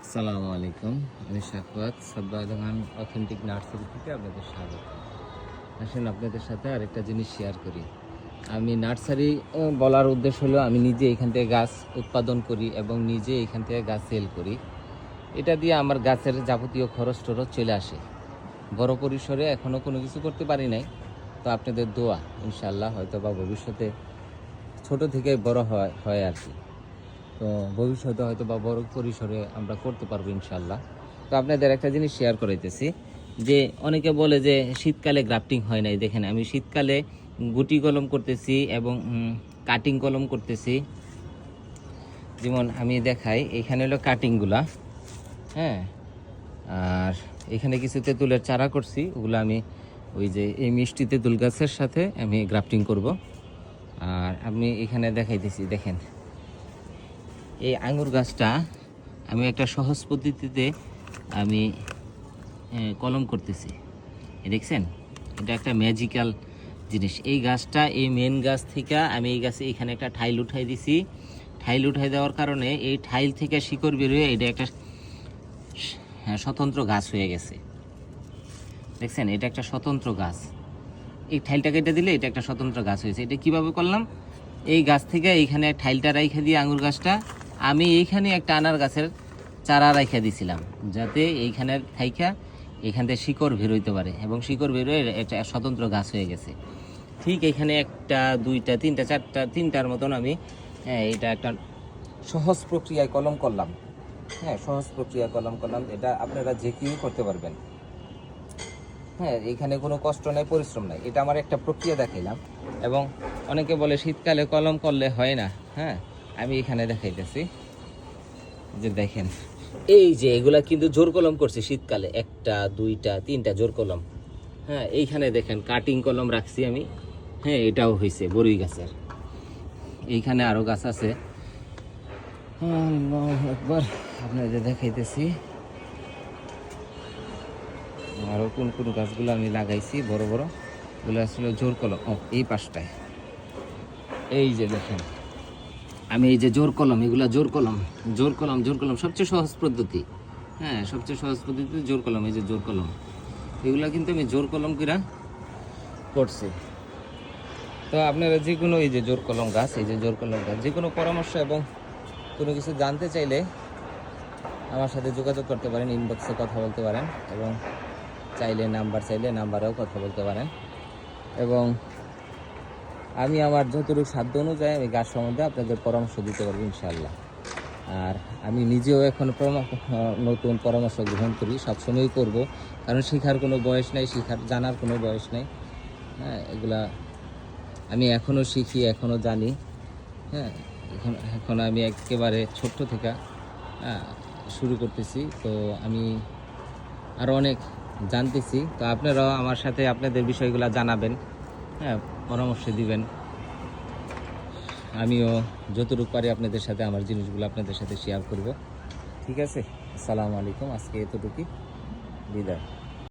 আসসালামু আলাইকুম। আমি শাকওয়াত সাদ্দাম অথেন্টিক নার্সারি থেকে আপনাদের স্বাগত। আসুন আপনাদের সাথে আরেকটা জিনিস শেয়ার করি। আমি নার্সারি বলার উদ্দেশ্য হলো আমি নিজে এখান থেকে গাছ উৎপাদন করি এবং নিজে এখান থেকে গাছ সেল করি। এটা দিয়ে আমার গাছের যাবতীয় খরচ টরচ চলে আসে। বড় পরিসরে এখনও কোনো কিছু করতে পারি নাই, তো আপনাদের দোয়া ইনশাআল্লাহ হয়তো বা ভবিষ্যতে ছোট থেকে বড় হয় আর কি। তো ভবিষ্যতে হয়তো বা বড় পরিসরে আমরা করতে পারবো ইনশাল্লাহ। তো আপনাদের একটা জিনিস শেয়ার করাইতেছি যে অনেকে বলে যে শীতকালে গ্রাফটিং হয় নাই। দেখেন আমি শীতকালে গুটি কলম করতেছি এবং কাটিং কলম করতেছি। যেমন আমি দেখাই, এখানে হলো কাটিংগুলা, হ্যাঁ, আর এখানে কিছু তেঁতুলের চারা করছি, ওগুলো আমি ওই যে এই মিষ্টি তেঁতুল গাছের সাথে আমি গ্রাফটিং করব। আর আমি এখানে দেখাইতেছি, দেখেন এই আঙুর গাছটা আমি একটা সহজ পদ্ধতিতে আমি কলম করতেছি। দেখছেন, এটা একটা ম্যাজিক্যাল জিনিস। এই গাছটা এই মেন গাছ থেকে আমি এই গাছে এখানে একটা ঠাইল উঠাই দিছি। ঠাইল উঠাই দেওয়ার কারণে এই ঠাইল থেকে শিকড় বেরোয় এটা একটা স্বতন্ত্র গাছ হয়ে গেছে। দেখছেন, এটা একটা স্বতন্ত্র গাছ। এই ঠাইলটা কেটে দিলে এটা একটা স্বতন্ত্র গাছ হয়েছে। এটা কিভাবে করলাম? এই গাছ থেকে এইখানে ঠাইলটা রাইখা দিয়ে আঙুর গাছটা আমি এইখানে একটা আনার গাছের চারা রাইখা দিছিলাম, যাতে এইখানের থাইকা এখান থেকে শিকড় বেরোইতে পারে এবং শিকড় বেরোয় এটা স্বতন্ত্র গাছ হয়ে গেছে। ঠিক এখানে একটা দুইটা তিনটা চারটা তিনটার মতন আমি এটা একটা সহজ প্রক্রিয়ায় কলম করলাম। হ্যাঁ, সহজ প্রক্রিয়ায় কলম করলাম। এটা আপনারা যে কেউ করতে পারবেন। হ্যাঁ, এখানে কোনো কষ্ট নেই, পরিশ্রম নাই। এটা আমার একটা প্রক্রিয়া দেখাইলাম। এবং অনেকে বলে শীতকালে কলম করলে হয় না। হ্যাঁ, আমি এখানে দেখাইতেছি যে দেখেন, এই যে এগুলা কিন্তু জোর কলম করছি শীতকালে, একটা দুইটা তিনটা জোর কলম। হ্যাঁ, এইখানে দেখেন কাটিং কলম রাখছি আমি। হ্যাঁ, এটাও হয়েছে বরুই গাছের। এইখানে আরও গাছ আছে। একবার আপনাদের দেখাইতেছি আরও কোন কোন গাছগুলো আমি লাগাইছি বড় বড়। এগুলো আসলে জোর কলম। এই পাশটায় এই যে দেখেন, আমি এই যে জোর কলম, এগুলো জোর কলম। জোর কলম জোর কলম সবচেয়ে সহজ পদ্ধতি। হ্যাঁ, সবচেয়ে সহজ পদ্ধতি জোর কলম। এই যে জোর কলম, এগুলো কিন্তু আমি জোর কলম কিনা করছি। তো আপনারা যে কোনো এই যে জোর কলম গাছ, এই যে জোর কলম গাছ, যে কোনো পরামর্শ এবং কোনো কিছু জানতে চাইলে আমার সাথে যোগাযোগ করতে পারেন, ইনবক্সে কথা বলতে পারেন এবং চাইলে নাম্বারেও কথা বলতে পারেন। এবং আমি আমার যতটুকু সাধ্য অনুযায়ী আমি গাছ সম্বন্ধে আপনাদের পরামর্শ দিতে পারবো ইনশাআল্লাহ। আর আমি নিজেও এখন নতুন পরামর্শ গ্রহণ করি, সবসময়ই করব, কারণ শেখার কোনো বয়স নাই, জানার কোনো বয়স নেই। হ্যাঁ, এগুলা আমি এখনও শিখি, এখনও জানি। হ্যাঁ, এখন আমি একেবারে ছোট্ট থেকে শুরু করতেছি। তো আমি আরও অনেক জানতেছি। তো আপনারাও আমার সাথে আপনাদের বিষয়গুলো জানাবেন, হ্যাঁ, পরামর্শ দিবেন। আমিও যতটুকু পারি আপনাদের সাথে আমার জিনিসগুলো আপনাদের সাথে শেয়ার করব। ঠিক আছে? আসসালামু আলাইকুম। আজকে এতটুকুই, বিদায়।